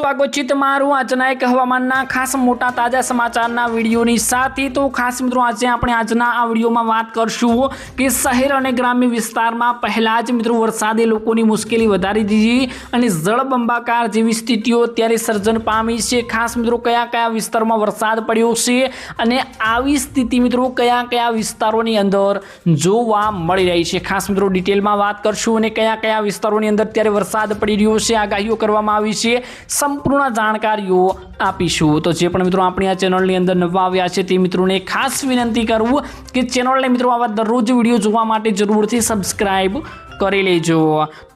स्वागत है तमारू आजना एक हवामानना खास मोटा ताजा समाचारना विडियोनी साथे। तो खास मित्रों आज આપણે આજના આ વિડિયોમાં વાત કરશું કે શહેર અને ગ્રામ્ય વિસ્તારમાં પહેલા જ મિત્રો વરસાદે લોકોની મુશ્કેલી વધારી દીધી અને જળબંબાકાર જેવી સ્થિતિઓ ત્યારે સર્જન પામી છે। ખાસ મિત્રો કયા કયા વિસ્તારમાં વરસાદ પડ્યો છે અને આવી સ્થિતિ મિત્રો કયા કયા વિસ્તારોની અંદર જોવા મળી રહી છે, ખાસ મિત્રો ડિટેલમાં વાત કરશું અને કયા કયા વિસ્તારોની અંદર ત્યારે વરસાદ પડી રહ્યો છે, આગાહીઓ કરવામાં આવી છે, संपूर्ण जानकारीओ आपीशू। तो जे पण मित्रों अपनी आ चेनल अंदर नवा आव्या छे ते मित्रों ने खास विनंती करूँ कि चेनल ने मित्रों आवा दररोज विडियो जोवा माटे जरूरथी सब्सक्राइब કરી લેજો।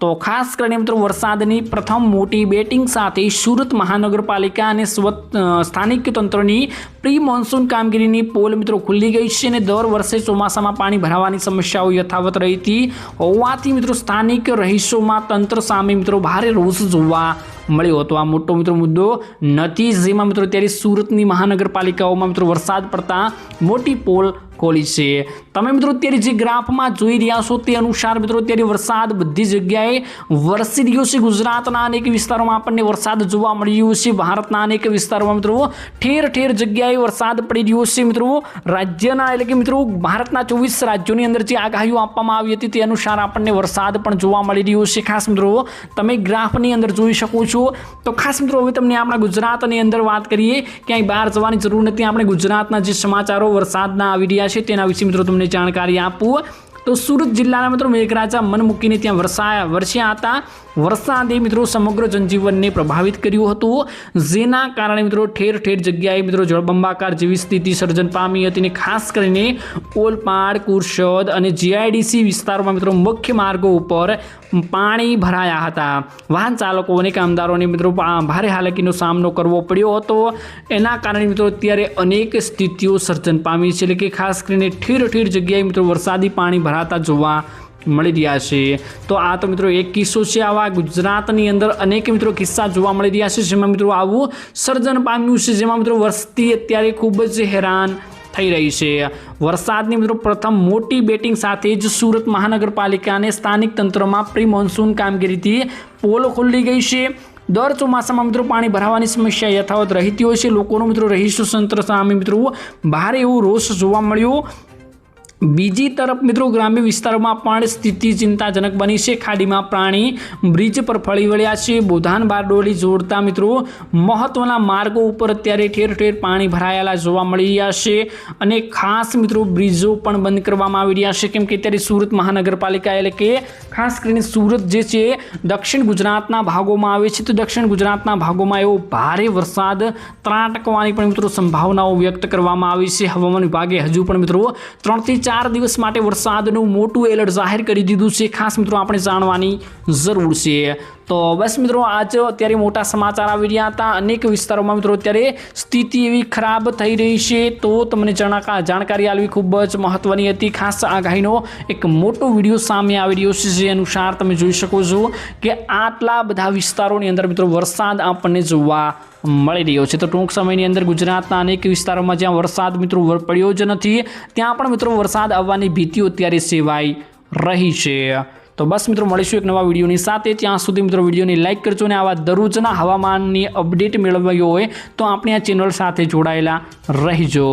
તો ખાસ કરીને મિત્રો વરસાદની પ્રથમ મોટી બેટિંગ સાથે સુરત મહાનગરપાલિકા અને સ્થાનિક તંત્રની પ્રી મોન્સૂન કામગીરીની પોલ મિત્રો ખુલ્લી ગઈ છે અને દર વર્ષે ચોમાસામાં પાણી ભરાવાની સમસ્યાઓ યથાવત રહી હતી હોવાથી મિત્રો સ્થાનિક રહીશોમાં તંત્ર સામે મિત્રો ભારે રોષ જોવા મળ્યો હતો। આ મોટો મિત્રો મુદ્દો નથી, જેમાં મિત્રો ત્યારે સુરતની મહાનગરપાલિકાઓમાં મિત્રો વરસાદ પડતા મોટી પોલ खोली है। तमे मित्रों त्यारे जे ग्राफ में जोई रह्या छो ते अनुसार मित्रों त्यारे वरसाद बधी जग्याए वरसी रह्यो छे। गुजरातना अनेक विस्तारों में आपने वरसाद जोवा मळी रह्यो छे। भारतना अनेक विस्तारों में मित्रों ठेर ठेर जग्याए वरसाद पड़ी रह्यो छे। मित्रों राज्यना एटले के मित्रों भारतना 24 राज्योनी अंदर जे आगाहीओ आपवामां आवी हती ते अनुसार आपने वरसाद पण जोवा मळी रह्यो छे। खास मित्रों तमे ग्राफनी अंदर जोई शको छो। तो खास मित्रों हवे तमने आपणा गुजरातनी अंदर वात करीए, क्यांय बहार जवानी जरूर नथी। आपणे गुजरातना जे समाचारो वरसादना आवी रह्या छे तेना विषे मित्रों तमने जानकारी आपू। तो सूरत जिल्लाना मित्रों मेघराजा मन मूकीने त्यां वरस्या हता। वरसादे मित्रों समग्र जनजीवन ने प्रभावित कर्युं हतुं, जेना कारणे मित्रों ठेर ठेर जग्याए मित्रों जळबंबाकार जेवी स्थिति सर्जन पामी हती ने खास करीने ओलपाड, कुरशद अने जीआईडीसी विस्तारोमां मित्रों मुख्य मार्गो पर पाणी भराया हता। वाहन चालको अने कामदारोने मित्रों भारे हालाकीनो सामनो करवो पड्यो हतो। एना कारणे मित्रों अत्यारे अनेक स्थितिओ सर्जन पामी छे, એટલે કે ખાસ કરીને ठेर ठेर जग्याए मित्रों वरसादी पाणी भराता जोवा मળી રહ્યા છે। તો આ તો મિત્રો એક કિસ્સો છે। આવા ગુજરાતની અંદર અનેક મિત્રો કિસ્સા જોવા મળી રહ્યા છે, જેમાં મિત્રો આવું સર્જન પામ્યું છે, જેમાં મિત્રો વસ્તી અત્યારે ખૂબ જ હેરાન થઈ રહી છે। વરસાદની મિત્રો પ્રથમ મોટી બેટિંગ સાથે જ સુરત મહાનગરપાલિકા અને સ્થાનિક તંત્રમાં પ્રી મોન્સૂન કામગીરીથી પોલ ખુલ્લી ગઈ છે। दर ચોમાસામાં મિત્રો પાણી ભરાવાની સમસ્યા યથાવત રહેતી હોય છે। લોકોનો મિત્રો રહીશો તંત્ર સામે મિત્રો ભારે એવો રોષ જોવા મળ્યો। બીજી તરફ મિત્રો ગ્રામ્ય વિસ્તારોમાં પણ સ્થિતિ ચિંતાજનક બની છે। ખાડીમાં પાણી બ્રિજ પર ફળી વળ્યા છે। બોધાન બારડોલી જોડતા મિત્રો મહત્વના માર્ગો ઉપર અત્યારે ઠેર ઠેર પાણી ભરાયેલા જોવા મળી રહ્યા છે અને ખાસ મિત્રો બ્રિજો પણ બંધ કરવામાં આવી રહ્યા છે, કેમ કે અત્યારે સુરત મહાનગરપાલિકા એટલે કે ખાસ કરીને સુરત જે છે દક્ષિણ ગુજરાતના ભાગોમાં આવે છે। તો દક્ષિણ ગુજરાતના ભાગોમાં એવો ભારે વરસાદ ત્રાટકવાની પણ મિત્રો સંભાવનાઓ વ્યક્ત કરવામાં આવી છે। હવામાન વિભાગે હજુ પણ મિત્રો 3 થી 4 દિવસ માટે વરસાદનું મોટું એલર્ટ જાહેર કરી દીધું છે। ખાસ મિત્રો આપણે જાણવાની જરૂર છે। તો બસ મિત્રો આજ અત્યારે મોટા સમાચાર આવી રહ્યા હતા। અનેક વિસ્તારોમાં મિત્રો અત્યારે સ્થિતિ એવી ખરાબ થઈ રહી છે, તો તમને જાણકારી આપવી ખૂબ જ મહત્વની હતી। ખાસ આગાહીનો એક મોટો વિડીયો સામે આવી રહ્યો છે, જે અનુસાર તમે જોઈ શકો છો કે આટલા બધા વિસ્તારોની અંદર મિત્રો વરસાદ આપણને જોવા મળી રહ્યો છે। તો ટૂંક સમયની અંદર ગુજરાતના અનેક વિસ્તારોમાં જ્યાં વરસાદ મિત્રો પડ્યો જ નથી ત્યાં પણ મિત્રો વરસાદ આવવાની ભીતિઓ અત્યારે સેવાઈ રહી છે। तो बस मित्रों મળીશું एक नवा वीडियोनी साथे। ત્યાં સુધી मित्रों वीडियोने लाइक करजो ने आवा दररोजना हवामाननी अपडेट मेळववी होय तो आपणी आ चेनल साथे जोडायेला रहीजो।